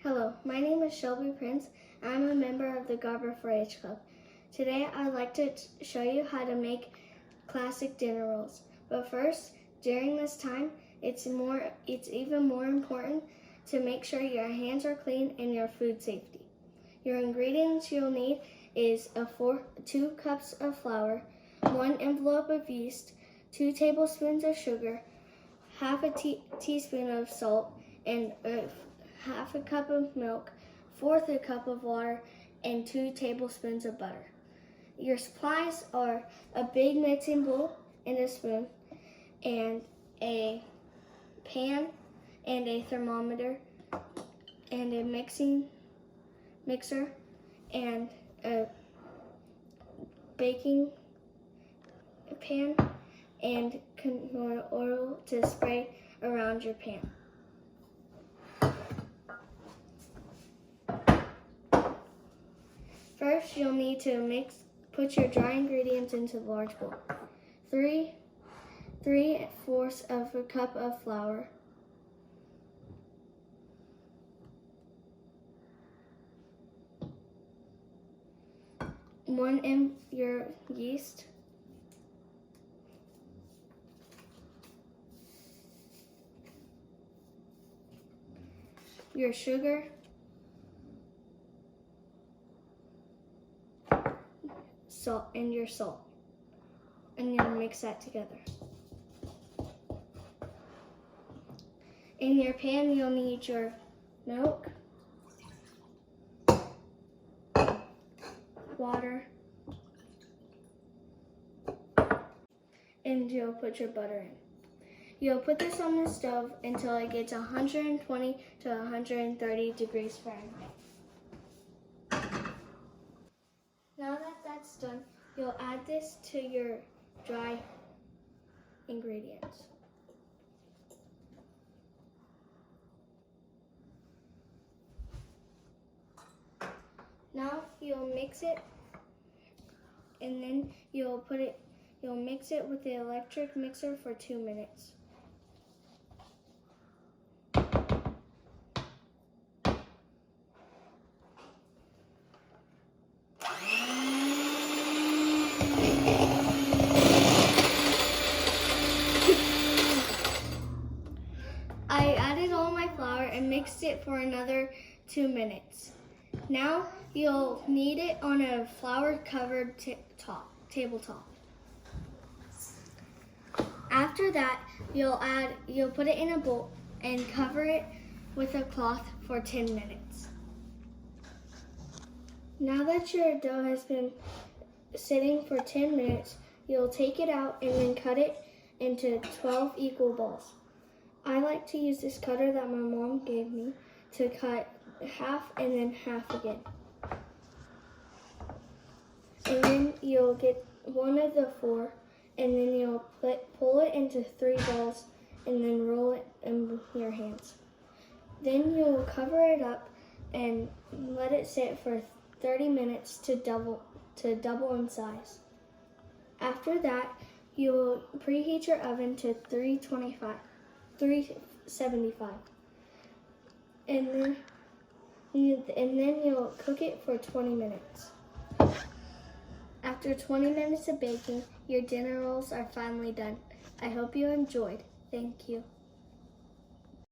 Hello, my name is Shelby Prince. I'm a member of the Garber 4-H Club. Today I'd like to show you how to make classic dinner rolls. But first, during this time, it's even more important to make sure your hands are clean and your food safety. Your ingredients you'll need is 2 cups of flour, 1 envelope of yeast, 2 tablespoons of sugar, half a teaspoon of salt, and half a cup of milk, 1/4 cup of water, and 2 tablespoons of butter. Your supplies are a big mixing bowl and a spoon, and a pan, and a thermometer, and a mixer, and a baking pan, and canola oil to spray around your pan. First, you'll need to put your dry ingredients into the large bowl. 3/4 of a cup of flour, 1 your yeast, your sugar, salt, and you'll mix that together. In your pan, you'll need your milk, water, and you'll put your butter in. You'll put this on the stove until it gets 120 to 130 degrees Fahrenheit. Now that that's done, you'll add this to your dry ingredients. Now you'll mix it, and then you'll mix it with the electric mixer for 2 minutes. I added all my flour and mixed it for another 2 minutes. Now you'll knead it on a flour-covered tabletop. After that, you'll put it in a bowl and cover it with a cloth for 10 minutes. Now that your dough has been sitting for 10 minutes, you'll take it out and then cut it into 12 equal balls. I like to use this cutter that my mom gave me to cut half and then half again. And then you'll get one of the 4, and then you'll pull it into 3 balls and then roll it in your hands. Then you'll cover it up and let it sit for 30 minutes to double in size. After that, you'll preheat your oven to 375. And then you'll cook it for 20 minutes. After 20 minutes of baking, your dinner rolls are finally done. I hope you enjoyed. Thank you.